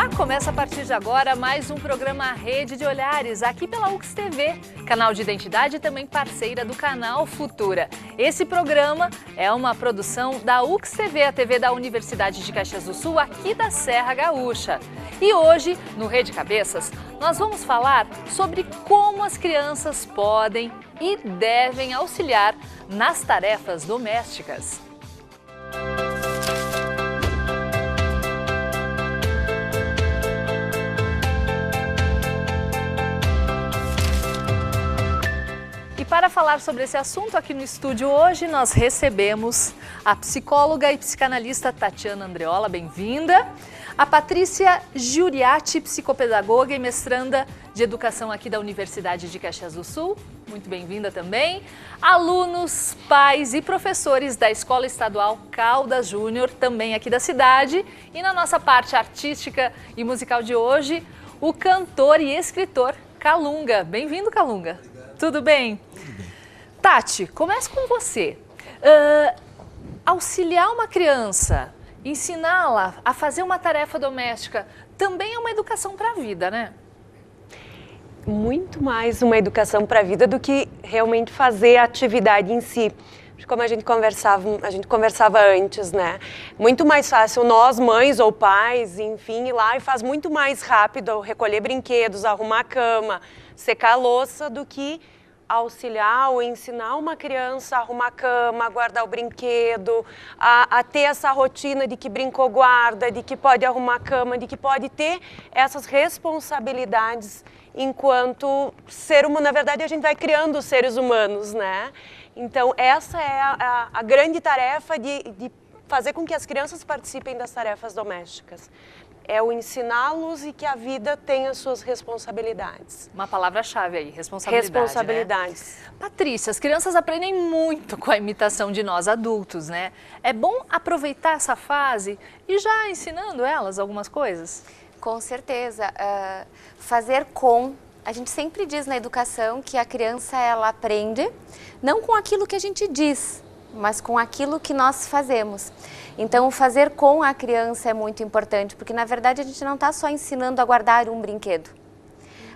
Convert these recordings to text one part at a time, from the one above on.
Olá, começa a partir de agora mais um programa Rede de Olhares, aqui pela UX TV, canal de identidade e também parceira do canal Futura. Esse programa é uma produção da UX TV, a TV da Universidade de Caxias do Sul, aqui da Serra Gaúcha. E hoje, no Rede Cabeças, nós vamos falar sobre como as crianças podem e devem auxiliar nas tarefas domésticas. Para falar sobre esse assunto aqui no estúdio hoje, nós recebemos a psicóloga e psicanalista Tatiana Andreola, bem-vinda. A Patrícia Giuriati, psicopedagoga e mestranda de educação aqui da Universidade de Caxias do Sul, muito bem-vinda também. Alunos, pais e professores da Escola Estadual Caldas Júnior, também aqui da cidade. E na nossa parte artística e musical de hoje, o cantor e escritor Calunga. Bem-vindo, Calunga. Tudo bem? Tati, começa com você. Auxiliar uma criança, ensiná-la a fazer uma tarefa doméstica, também é uma educação para a vida, né? Muito mais uma educação para a vida do que realmente fazer a atividade em si. Como a gente conversava antes, né? Muito mais fácil nós, mães ou pais, enfim, ir lá e faz muito mais rápido recolher brinquedos, arrumar a cama, secar a louça, do que auxiliar ou ensinar uma criança a arrumar a cama, a guardar o brinquedo, a ter essa rotina de que brincou guarda, de que pode arrumar a cama, de que pode ter essas responsabilidades enquanto ser humano. Na verdade, a gente vai criando os seres humanos, né? Então, essa é a grande tarefa de fazer com que as crianças participem das tarefas domésticas. É o ensiná-los e que a vida tenha suas responsabilidades. Uma palavra-chave aí, responsabilidade. Responsabilidades. Né? Patrícia, as crianças aprendem muito com a imitação de nós adultos, né? É bom aproveitar essa fase e já ensinando elas algumas coisas? Com certeza. A gente sempre diz na educação que a criança ela aprende não com aquilo que a gente diz, mas com aquilo que nós fazemos. Então, fazer com a criança é muito importante, porque na verdade a gente não está só ensinando a guardar um brinquedo.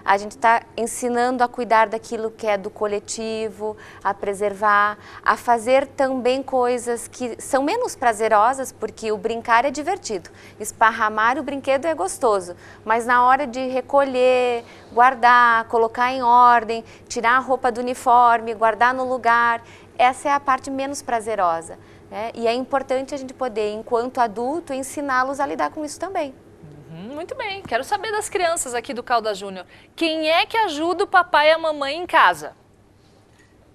A gente está ensinando a cuidar daquilo que é do coletivo, a preservar, a fazer também coisas que são menos prazerosas, porque o brincar é divertido. Esparramar o brinquedo é gostoso, mas na hora de recolher, guardar, colocar em ordem, tirar a roupa do uniforme, guardar no lugar, essa é a parte menos prazerosa, né? E é importante a gente poder, enquanto adulto, ensiná-los a lidar com isso também. Muito bem, quero saber das crianças aqui do Caldas Júnior. Quem é que ajuda o papai e a mamãe em casa?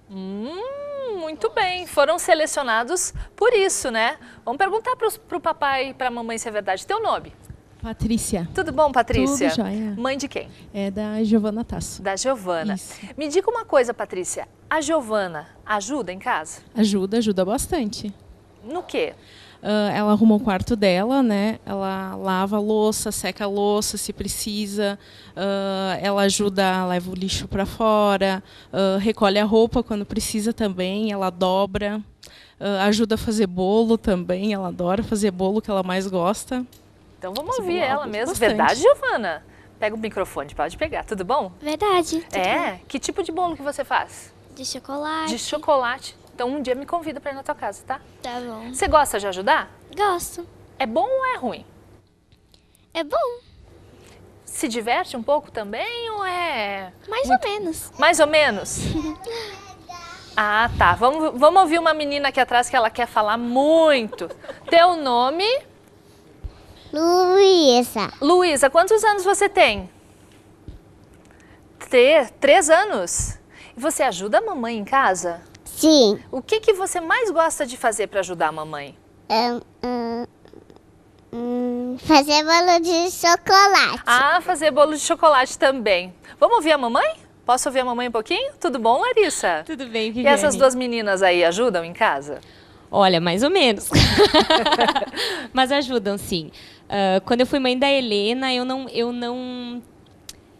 Muito bem, foram selecionados por isso, né? Vamos perguntar para o papai e para a mamãe se é verdade. Teu nome? Patrícia. Tudo bom, Patrícia? Tudo jóia. Mãe de quem? É da Giovana Tasso. Da Giovana. Isso. Me diga uma coisa, Patrícia. A Giovana ajuda em casa? Ajuda bastante. No quê? Ela arruma o quarto dela, né? Ela lava a louça, seca a louça se precisa. Ela ajuda, leva o lixo para fora, recolhe a roupa quando precisa também, ela dobra. Ajuda a fazer bolo também, ela adora fazer bolo, que ela mais gosta. Então vamos ouvir ela mesmo. Bastante. Verdade, Giovana? Pega o microfone, pode pegar. Tudo bom? Verdade. É? Que tipo de bolo que você faz? De chocolate. De chocolate. Então um dia me convida para ir na tua casa, tá? Tá bom. Você gosta de ajudar? Gosto. É bom ou é ruim? É bom. Se diverte um pouco também ou é... Mais ou menos. Mais ou menos? Ah, tá. Vamos ouvir uma menina aqui atrás que ela quer falar muito. Teu nome? Luísa. Luísa, quantos anos você tem? 3 anos? E você ajuda a mamãe em casa? Sim. O que você mais gosta de fazer para ajudar a mamãe? Fazer bolo de chocolate. Ah, fazer bolo de chocolate também. Vamos ouvir a mamãe? Posso ouvir a mamãe um pouquinho? Tudo bom, Larissa? Tudo bem, Viviane. E essas duas meninas aí ajudam em casa? Olha, mais ou menos. Mas ajudam, sim. Quando eu fui mãe da Helena, eu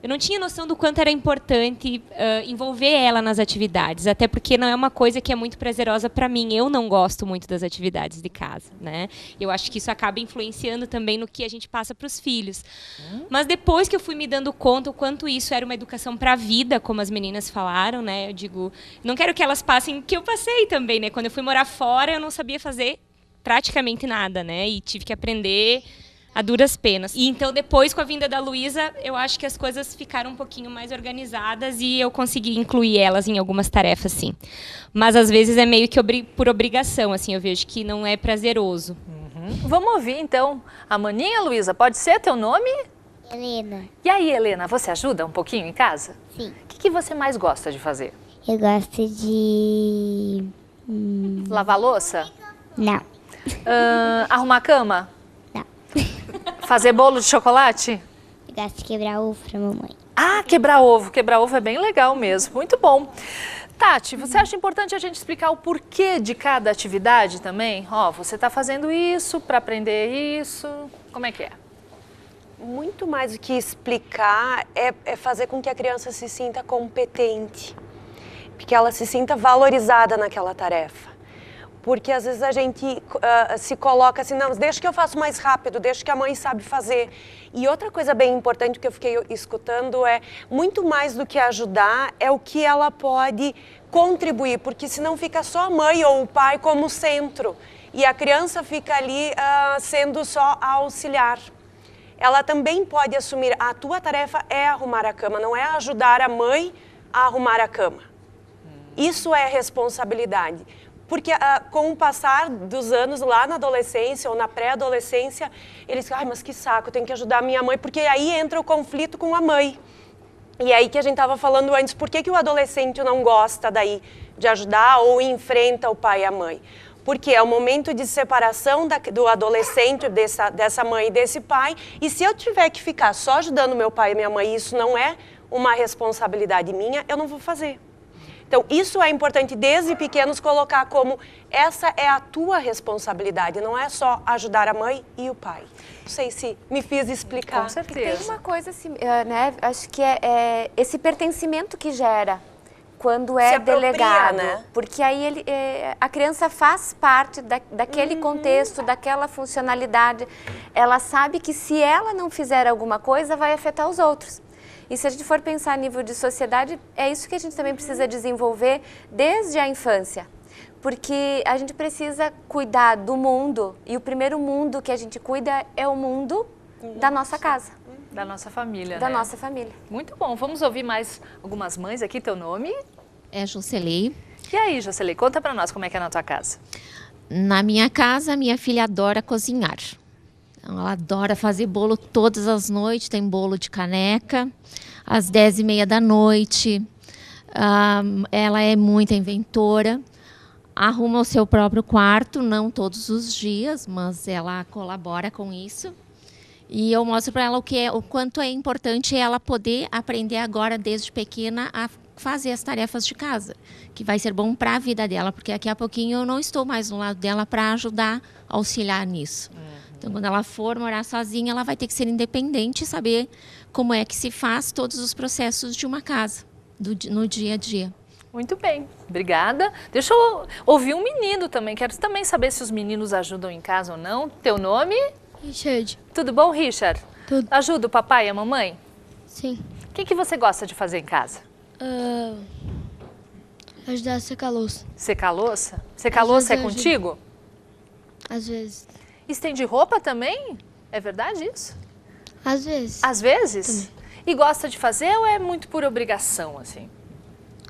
eu não tinha noção do quanto era importante envolver ela nas atividades, até porque não é uma coisa que é muito prazerosa para mim. Eu não gosto muito das atividades de casa, né? Eu acho que isso acaba influenciando também no que a gente passa para os filhos. Mas depois que eu fui me dando conta o quanto isso era uma educação para a vida, como as meninas falaram, né? Eu digo, não quero que elas passem o que eu passei também, né? Quando eu fui morar fora, eu não sabia fazer praticamente nada, né? E tive que aprender a duras penas. E então, depois, com a vinda da Luísa, eu acho que as coisas ficaram um pouquinho mais organizadas e eu consegui incluir elas em algumas tarefas, sim. Mas, às vezes, é meio que por obrigação, assim, eu vejo que não é prazeroso. Vamos ouvir, então, a maninha, Luísa. Pode ser teu nome? Helena. E aí, Helena, você ajuda um pouquinho em casa? Sim. O que você mais gosta de fazer? Eu gosto de... Lavar louça? Não. Arrumar a cama? Não. Fazer bolo de chocolate? Eu gosto de quebrar ovo pra mamãe. Ah, quebrar ovo. Quebrar ovo é bem legal mesmo. Muito bom. Tati, você acha importante a gente explicar o porquê de cada atividade também? Ó, você está fazendo isso para aprender isso. Como é que é? Muito mais do que explicar é fazer com que a criança se sinta competente, porque ela se sinta valorizada naquela tarefa. Porque às vezes a gente se coloca assim, não, deixa que eu faço mais rápido, deixa que a mãe sabe fazer. E outra coisa bem importante que eu fiquei escutando é, muito mais do que ajudar, é o que ela pode contribuir, porque senão fica só a mãe ou o pai como centro, e a criança fica ali sendo só a auxiliar. Ela também pode assumir, a tua tarefa é arrumar a cama, não é ajudar a mãe a arrumar a cama. Isso é responsabilidade. Porque com o passar dos anos lá na adolescência ou na pré-adolescência, eles dizem, ai, mas que saco, eu tenho que ajudar a minha mãe, porque aí entra o conflito com a mãe. E aí que a gente estava falando antes, por que o adolescente não gosta daí de ajudar ou enfrenta o pai e a mãe? Porque é o momento de separação do adolescente, dessa mãe e desse pai, e se eu tiver que ficar só ajudando meu pai e minha mãe, isso não é uma responsabilidade minha, eu não vou fazer. Então, isso é importante desde pequenos colocar como essa é a tua responsabilidade, não é só ajudar a mãe e o pai. Não sei se me fiz explicar. Com certeza. Tem uma coisa assim, né? Acho que é esse pertencimento que gera quando é delegado, né? Porque aí a criança faz parte daquele contexto, daquela funcionalidade. Ela sabe que se ela não fizer alguma coisa, vai afetar os outros. E se a gente for pensar a nível de sociedade, é isso que a gente também precisa desenvolver desde a infância. Porque a gente precisa cuidar do mundo, e o primeiro mundo que a gente cuida é o mundo da nossa casa. Da nossa família, Da né? nossa família. Muito bom. Vamos ouvir mais algumas mães aqui. Teu nome? É Jocelei. E aí, Jocelei, conta pra nós como é que é na tua casa. Na minha casa, minha filha adora cozinhar. Ela adora fazer bolo todas as noites, tem bolo de caneca, às 10h30 da noite. Ela é muito inventora, arruma o seu próprio quarto, não todos os dias, mas ela colabora com isso. E eu mostro para ela o quanto é importante ela poder aprender agora, desde pequena, a fazer as tarefas de casa, que vai ser bom para a vida dela, porque daqui a pouquinho eu não estou mais do lado dela para ajudar, auxiliar nisso. Então, quando ela for morar sozinha, ela vai ter que ser independente e saber como é que se faz todos os processos de uma casa, no dia a dia. Muito bem, obrigada. Deixa eu ouvir um menino também. Quero também saber se os meninos ajudam em casa ou não. Teu nome? Richard. Tudo bom, Richard? Tudo. Ajuda o papai e a mamãe? Sim. O que você gosta de fazer em casa? Ajudar a secar a louça. Secar a louça? Secar a louça é vezes eu ajudo. contigo? Às vezes. Estende roupa também? É verdade isso? Às vezes. Às vezes? E gosta de fazer ou é muito por obrigação, assim?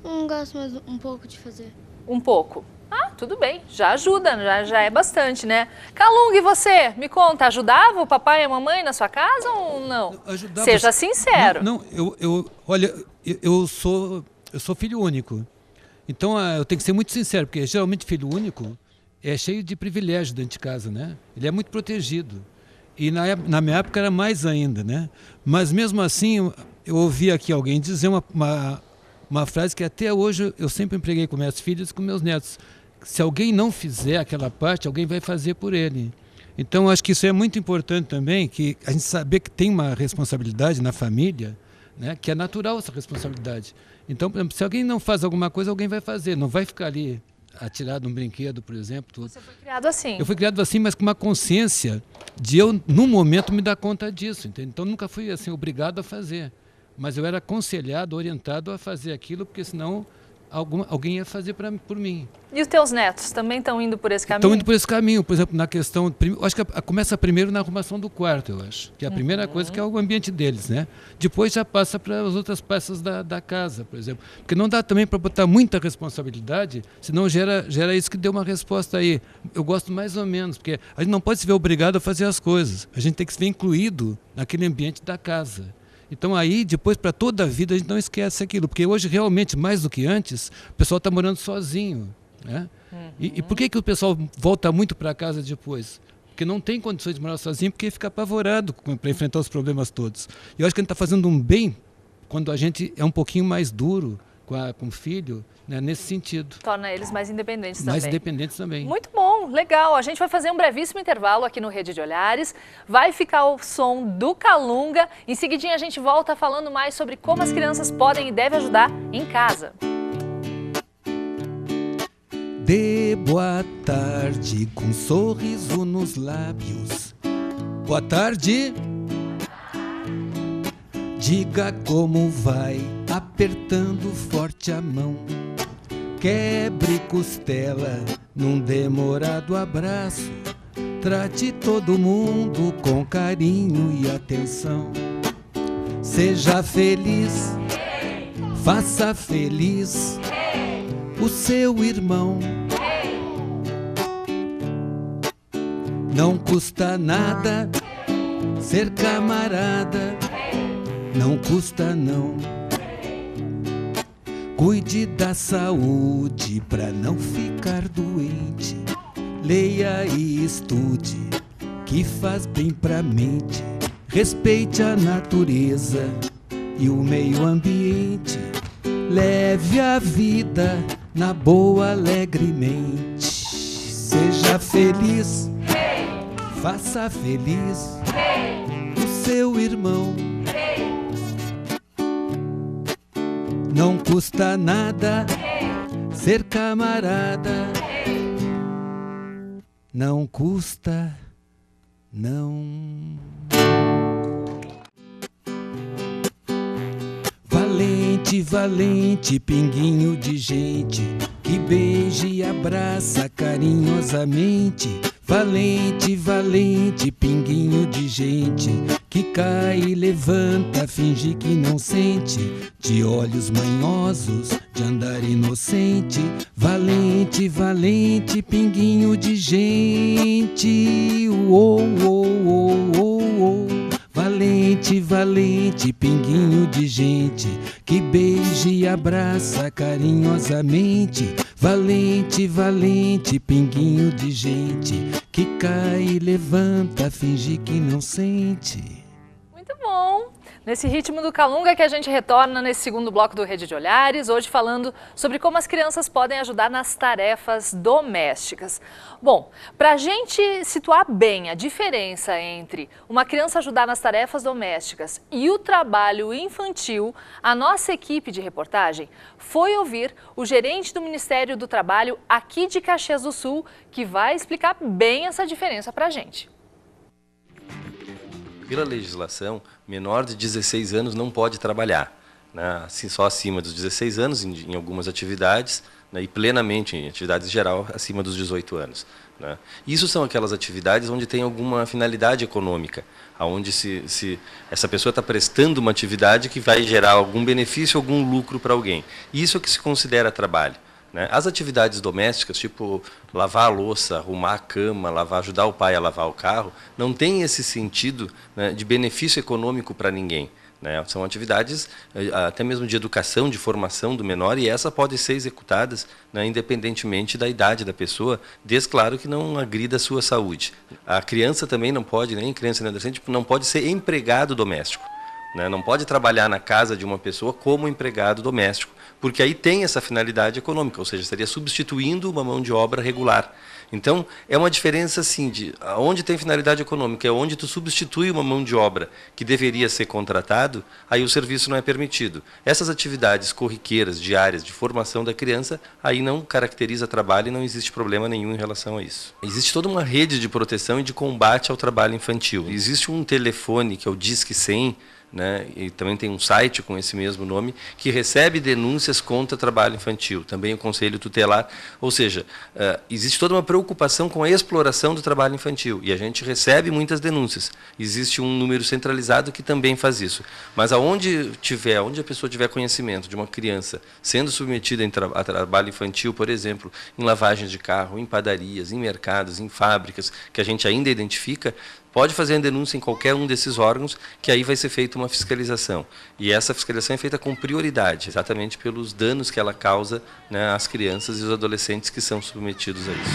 Não gosto mais um pouco de fazer. Um pouco. Ah, tudo bem. Já ajuda, já é bastante, né? Calung, e você? Me conta, ajudava o papai e a mamãe na sua casa ou não? Ajudava. Seja sincero. Olha, eu sou filho único. Então eu tenho que ser muito sincero, porque geralmente filho único é cheio de privilégios dentro de casa, né? Ele é muito protegido. E na minha época era mais ainda, né? Mas mesmo assim, eu ouvi aqui alguém dizer uma frase que até hoje eu sempre empreguei com meus filhos e com meus netos. Se alguém não fizer aquela parte, alguém vai fazer por ele. Então, acho que isso é muito importante também, que a gente saber que tem uma responsabilidade na família, né? Que é natural essa responsabilidade. Então, por exemplo, se alguém não faz alguma coisa, alguém vai fazer. Não vai ficar ali atirado num brinquedo, por exemplo. Tudo. Você foi criado assim. Eu fui criado assim, mas com uma consciência de eu, num momento, me dar conta disso. Entende? Então, nunca fui assim, obrigado a fazer. Mas eu era aconselhado, orientado a fazer aquilo, porque senão alguém ia fazer por mim. E os teus netos também estão indo por esse caminho? Estão indo por esse caminho, por exemplo, na questão... Eu acho que começa primeiro na arrumação do quarto, eu acho. Que é a primeira coisa, que é o ambiente deles, né? Depois já passa para as outras peças da casa, por exemplo. Porque não dá também para botar muita responsabilidade, senão gera isso que deu uma resposta aí. Eu gosto mais ou menos, porque a gente não pode se ver obrigado a fazer as coisas. A gente tem que se ver incluído naquele ambiente da casa. Então aí, depois, para toda a vida, a gente não esquece aquilo. Porque hoje, realmente, mais do que antes, o pessoal está morando sozinho, né? E por que o pessoal volta muito para casa depois? Porque não tem condições de morar sozinho, porque fica apavorado para enfrentar os problemas todos. E eu acho que a gente está fazendo um bem quando a gente é um pouquinho mais duro com o filho, né, nesse sentido. Torna eles mais independentes também. Mais independentes também. Muito bom, legal. A gente vai fazer um brevíssimo intervalo aqui no Rede de Olhares. Vai ficar o som do Calunga. Em seguidinha a gente volta falando mais sobre como as crianças podem e devem ajudar em casa. Dê boa tarde com um sorriso nos lábios. Boa tarde. Diga como vai, apertando forte a mão. Quebre costela num demorado abraço. Trate todo mundo com carinho e atenção. Seja feliz, faça feliz o seu irmão. Não custa nada ser camarada. Não custa não. Cuide da saúde pra não ficar doente. Leia e estude, que faz bem pra mente. Respeite a natureza e o meio ambiente. Leve a vida na boa alegremente. Seja feliz, faça feliz o seu irmão. Não custa nada ser camarada. Não custa, não. Valente, valente, pinguinho de gente que beija e abraça carinhosamente. Valente, valente, pinguinho de gente que cai e levanta, finge que não sente, de olhos manhosos, de andar inocente. Valente, valente, pinguinho de gente. Uou, uou, uou, uou, uou. Valente, valente, pinguinho de gente que beija e abraça carinhosamente. Valente, valente, pinguinho de gente que cai e levanta, finge que não sente. Muito bom! Nesse ritmo do Calunga que a gente retorna nesse segundo bloco do Rede de Olhares, hoje falando sobre como as crianças podem ajudar nas tarefas domésticas. Bom, para a gente situar bem a diferença entre uma criança ajudar nas tarefas domésticas e o trabalho infantil, a nossa equipe de reportagem foi ouvir o gerente do Ministério do Trabalho aqui de Caxias do Sul, que vai explicar bem essa diferença para a gente. Pela legislação, menor de 16 anos não pode trabalhar, né? Assim, só acima dos 16 anos em algumas atividades, né? E plenamente em atividades em geral acima dos 18 anos. Né? Isso são aquelas atividades onde tem alguma finalidade econômica, onde essa pessoa está prestando uma atividade que vai gerar algum benefício, algum lucro para alguém. Isso é que se considera trabalho. As atividades domésticas, tipo lavar a louça, arrumar a cama, ajudar o pai a lavar o carro, não tem esse sentido, né, de benefício econômico para ninguém. São atividades até mesmo de educação, de formação do menor, e essa pode ser executadas, né, independentemente da idade da pessoa, desde claro que não agrida a sua saúde. A criança também não pode, nem criança nem adolescente, não pode ser empregado doméstico. né? Não pode trabalhar na casa de uma pessoa como empregado doméstico, porque aí tem essa finalidade econômica, ou seja, estaria substituindo uma mão de obra regular. Então, é uma diferença assim, de onde tem finalidade econômica, é onde tu substitui uma mão de obra que deveria ser contratado, aí o serviço não é permitido. Essas atividades corriqueiras, diárias, de formação da criança, aí não caracteriza trabalho e não existe problema nenhum em relação a isso. Existe toda uma rede de proteção e de combate ao trabalho infantil. Existe um telefone, que é o Disque 100, né, e também tem um site com esse mesmo nome, que recebe denúncias contra trabalho infantil, também o Conselho Tutelar, ou seja, existe toda uma preocupação com a exploração do trabalho infantil, e a gente recebe muitas denúncias. Existe um número centralizado que também faz isso. Mas onde a pessoa tiver conhecimento de uma criança sendo submetida a trabalho infantil, por exemplo, em lavagens de carro, em padarias, em mercados, em fábricas, que a gente ainda identifica, pode fazer a denúncia em qualquer um desses órgãos, que aí vai ser feita uma fiscalização. E essa fiscalização é feita com prioridade, exatamente pelos danos que ela causa, né, às crianças e os adolescentes que são submetidos a isso.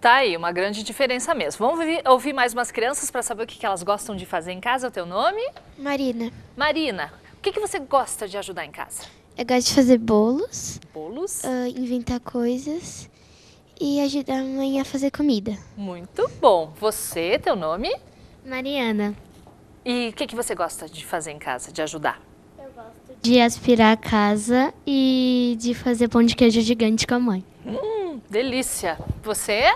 Tá aí, uma grande diferença mesmo. Vamos ouvir mais umas crianças para saber o que elas gostam de fazer em casa. O teu nome? Marina. Marina, o que você gosta de ajudar em casa? Eu gosto de fazer bolos. Bolos? Inventar coisas. E ajudar a mãe a fazer comida. Muito bom. Você, teu nome? Mariana. E o que você gosta de fazer em casa, de ajudar? Eu gosto de aspirar a casa e de fazer pão de queijo gigante com a mãe. Delícia. Você?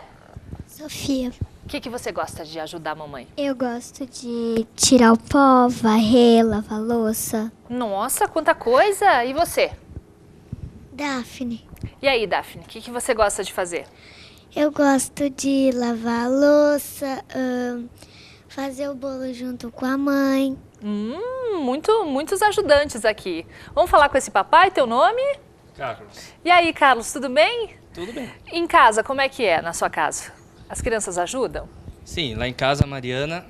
Sofia. O que você gosta de ajudar a mamãe? Eu gosto de tirar o pó, varrer, lavar louça. Nossa, quanta coisa! E você? Daphne. E aí, Daphne, o que você gosta de fazer? Eu gosto de lavar a louça, fazer o bolo junto com a mãe. Muitos ajudantes aqui. Vamos falar com esse papai, teu nome? Carlos. E aí, Carlos, tudo bem? Tudo bem. Em casa, como é que é na sua casa? As crianças ajudam? Sim, lá em casa a Mariana,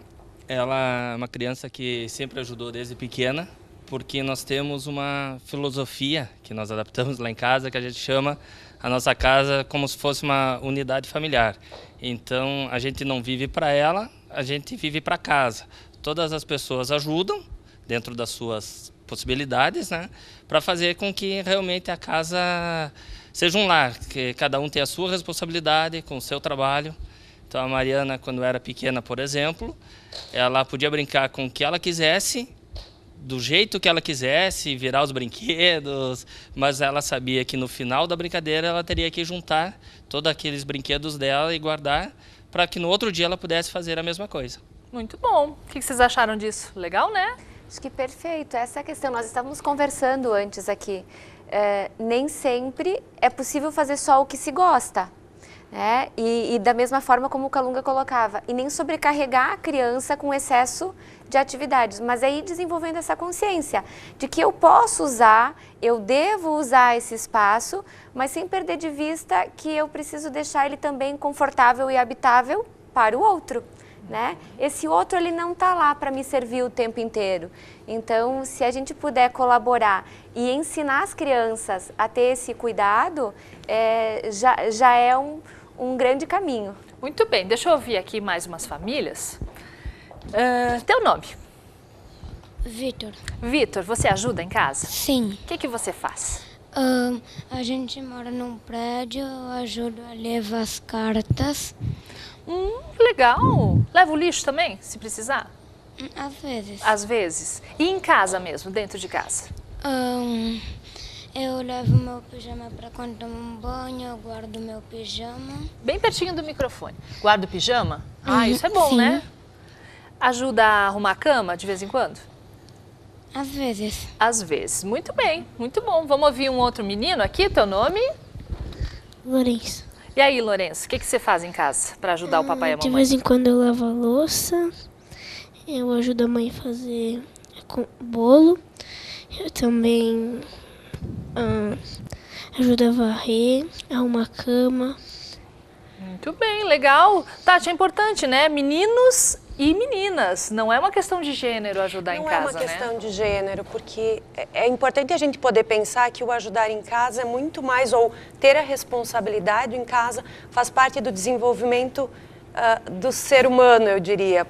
ela é uma criança que sempre ajudou desde pequena, porque nós temos uma filosofia que nós adaptamos lá em casa, que a gente chama a nossa casa como se fosse uma unidade familiar. Então, a gente não vive para ela, a gente vive para casa. Todas as pessoas ajudam, dentro das suas possibilidades, né, para fazer com que realmente a casa seja um lar, que cada um tenha a sua responsabilidade com o seu trabalho. Então, a Mariana, quando era pequena, por exemplo, ela podia brincar com o que ela quisesse, do jeito que ela quisesse, virar os brinquedos, mas ela sabia que no final da brincadeira ela teria que juntar todos aqueles brinquedos dela e guardar para que no outro dia ela pudesse fazer a mesma coisa. Muito bom. O que vocês acharam disso? Legal, né? Acho que perfeito. Essa é a questão. Nós estávamos conversando antes aqui. Nem sempre é possível fazer só o que se gosta. Né? E da mesma forma como o Calunga colocava, e nem sobrecarregar a criança com excesso de atividades, mas aí desenvolvendo essa consciência de que eu posso usar, eu devo usar esse espaço, mas sem perder de vista que eu preciso deixar ele também confortável e habitável para o outro. Né? Esse outro ele não está lá para me servir o tempo inteiro. Então, se a gente puder colaborar e ensinar as crianças a ter esse cuidado, já é um grande caminho. Muito bem, deixa eu ouvir aqui mais umas famílias. Teu nome? Vitor. Vitor, você ajuda em casa? Sim. O que você faz? A gente mora num prédio, eu ajudo a levar as cartas. Legal. Leva o lixo também, se precisar? Às vezes. Às vezes. E em casa mesmo, dentro de casa? Eu levo meu pijama para quando tomo um banho, eu guardo meu pijama. Bem pertinho do microfone. Guarda o pijama? Isso é bom, sim. Né? Ajuda a arrumar a cama de vez em quando? Às vezes. Às vezes. Muito bem, muito bom. Vamos ouvir um outro menino aqui, teu nome? Lourenço. E aí, Lourenço, o que você faz em casa para ajudar o papai e a mamãe? De vez em quando eu lavo a louça, eu ajudo a mãe a fazer bolo, eu também ajudo a varrer, arrumar a cama. Muito bem, legal. Tati, é importante, né? Meninos e meninas. Não é uma questão de gênero ajudar em casa, né? Não é uma questão de gênero, porque é importante a gente poder pensar que o ajudar em casa é muito mais, ou ter a responsabilidade em casa, faz parte do desenvolvimento do ser humano, eu diria,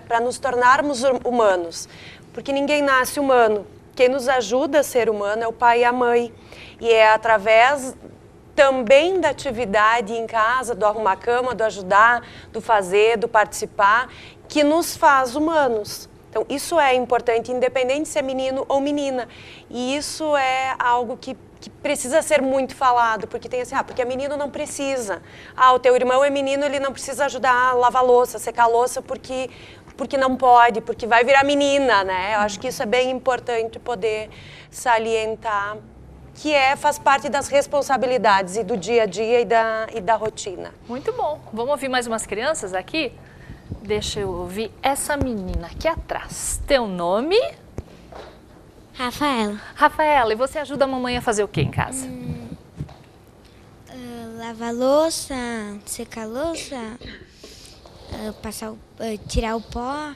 para nos tornarmos humanos. Porque ninguém nasce humano. Quem nos ajuda a ser humano é o pai e a mãe. E é através também da atividade em casa, do arrumar a cama, do ajudar, do fazer, do participar, que nos faz humanos. Então, isso é importante, independente se é menino ou menina. E isso é algo que precisa ser muito falado, porque tem assim, porque menino não precisa. O teu irmão é menino, ele não precisa ajudar a lavar louça, secar louça, porque não pode, porque vai virar menina, né? Eu acho que isso é bem importante poder salientar, que faz parte das responsabilidades e do dia a dia e da rotina. Muito bom. Vamos ouvir mais umas crianças aqui? Deixa eu ouvir essa menina aqui atrás. Teu nome? Rafaela. Rafaela, e você ajuda a mamãe a fazer o que em casa? Lavar louça, secar louça, tirar o pó.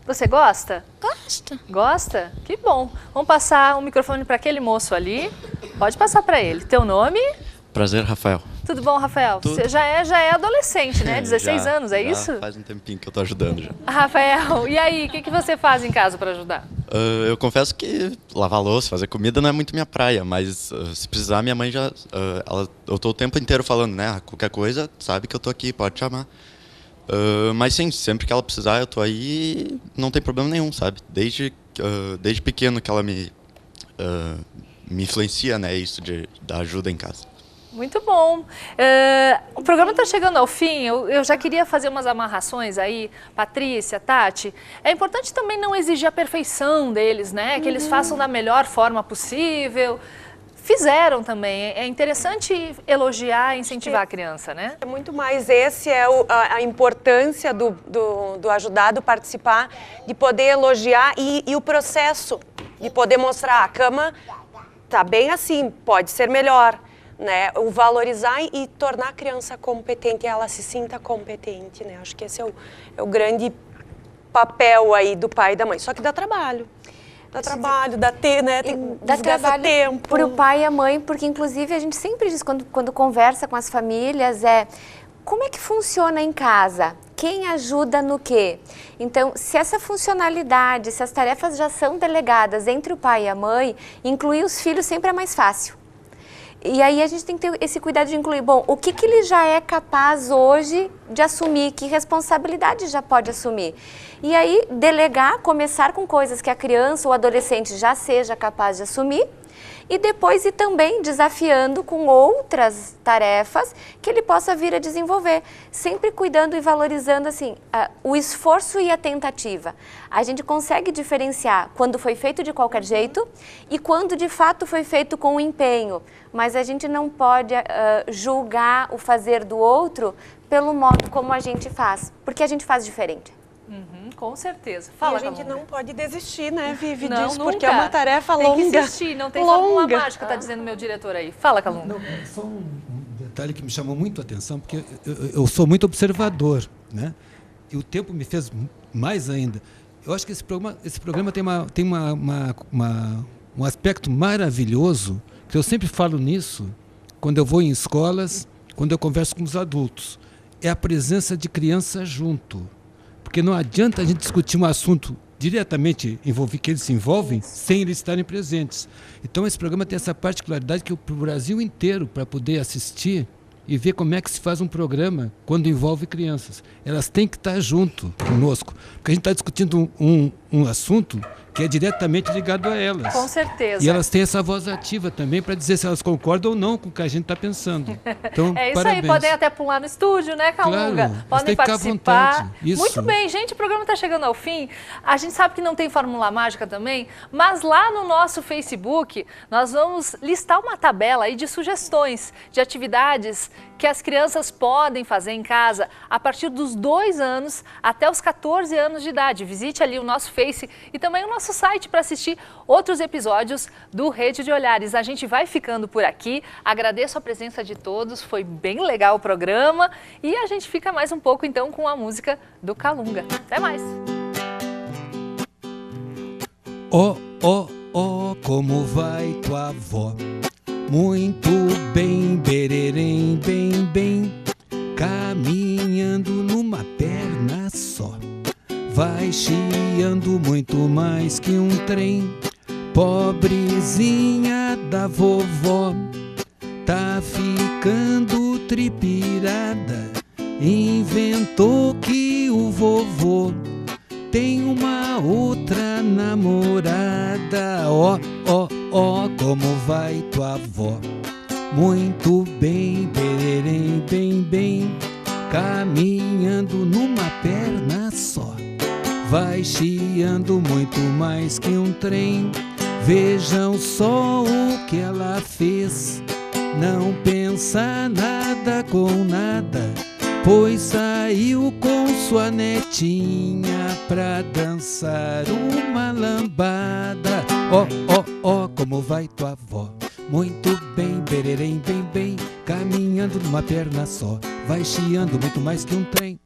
Você gosta? Gosto. Gosta? Que bom. Vamos passar o microfone para aquele moço ali. Pode passar para ele. Teu nome? Prazer, Rafael. Tudo bom, Rafael? Tudo. Você já é adolescente, né? 16 anos, é isso? Faz um tempinho que eu tô ajudando já. Rafael, e aí, o que você faz em casa para ajudar? Eu confesso que lavar louça, fazer comida não é muito minha praia, mas se precisar, minha mãe já... eu tô o tempo inteiro falando, né? Qualquer coisa, sabe que eu tô aqui, pode chamar. Mas sim, sempre que ela precisar, eu tô aí, não tem problema nenhum, sabe? Desde pequeno que ela me influencia, né? Isso da ajuda em casa. Muito bom. O programa está chegando ao fim, eu já queria fazer umas amarrações aí, Patrícia, Tati. É importante também não exigir a perfeição deles, né? Que eles façam da melhor forma possível. Fizeram também. É interessante elogiar e incentivar a criança, né? É muito mais a importância do ajudar, do participar, de poder elogiar e o processo de poder mostrar a cama tá bem assim, pode ser melhor. Né, o valorizar e tornar a criança competente, ela se sinta competente, né? Acho que esse é o grande papel aí do pai e da mãe. Só que dá trabalho. Dá trabalho, dá tempo. Para o pai e a mãe, porque inclusive a gente sempre diz quando conversa com as famílias como é que funciona em casa? Quem ajuda no quê? Então, se essa funcionalidade, se as tarefas já são delegadas entre o pai e a mãe, incluir os filhos sempre é mais fácil. E aí a gente tem que ter esse cuidado de incluir, o que ele já é capaz hoje de assumir, que responsabilidade já pode assumir. E aí delegar, começar com coisas que a criança ou adolescente já seja capaz de assumir e depois ir também desafiando com outras tarefas que ele possa vir a desenvolver, sempre cuidando e valorizando assim, o esforço e a tentativa. A gente consegue diferenciar quando foi feito de qualquer jeito e quando de fato foi feito com empenho, mas a gente não pode julgar o fazer do outro pelo modo como a gente faz, porque a gente faz diferente. Com certeza. Fala, e a gente não pode desistir, né, Vivi, não, disso, nunca. porque é uma tarefa longa. Tem que insistir, não tem fórmula mágica, tá dizendo meu diretor aí. Fala, Calunga. Só um detalhe que me chamou muito a atenção, porque eu sou muito observador, né? E o tempo me fez mais ainda. Eu acho que esse programa tem um aspecto maravilhoso, que eu sempre falo nisso, quando eu vou em escolas, quando eu converso com os adultos. É a presença de criança junto. Porque não adianta a gente discutir um assunto diretamente que eles se envolvem sem eles estarem presentes. Então esse programa tem essa particularidade que para o Brasil inteiro, para poder assistir e ver como é que se faz um programa quando envolve crianças. Elas têm que estar junto conosco, porque a gente está discutindo um assunto que é diretamente ligado a elas. Com certeza. E elas têm essa voz ativa também para dizer se elas concordam ou não com o que a gente está pensando. Então, é isso parabéns. aí, podem até pular no estúdio, né, Calunga? Claro, podem participar. Isso. Muito bem, gente, o programa está chegando ao fim. A gente sabe que não tem fórmula mágica também, mas lá no nosso Facebook nós vamos listar uma tabela aí de sugestões de atividades que as crianças podem fazer em casa a partir dos 2 anos até os 14 anos de idade. Visite ali o nosso Face e também o nosso site para assistir outros episódios do Rede de Olhares. A gente vai ficando por aqui, agradeço a presença de todos, foi bem legal o programa e a gente fica mais um pouco então com a música do Calunga. Até mais! Como vai tua avó? Muito bem, bererém, bem, bem. chiando muito mais que um trem. Pobrezinha da vovó, tá ficando tripirada. Inventou que o vovô tem uma outra namorada. Ó, ó, ó, como vai tua avó? Muito bem, pererém, bem, bem, caminhando numa perna só. Vai chiando muito mais que um trem. Vejam só o que ela fez. Não pensa nada com nada, pois saiu com sua netinha pra dançar uma lambada. Ó, ó, ó, como vai tua avó? Muito bem, bererém, bem, bem, caminhando numa perna só. Vai chiando muito mais que um trem.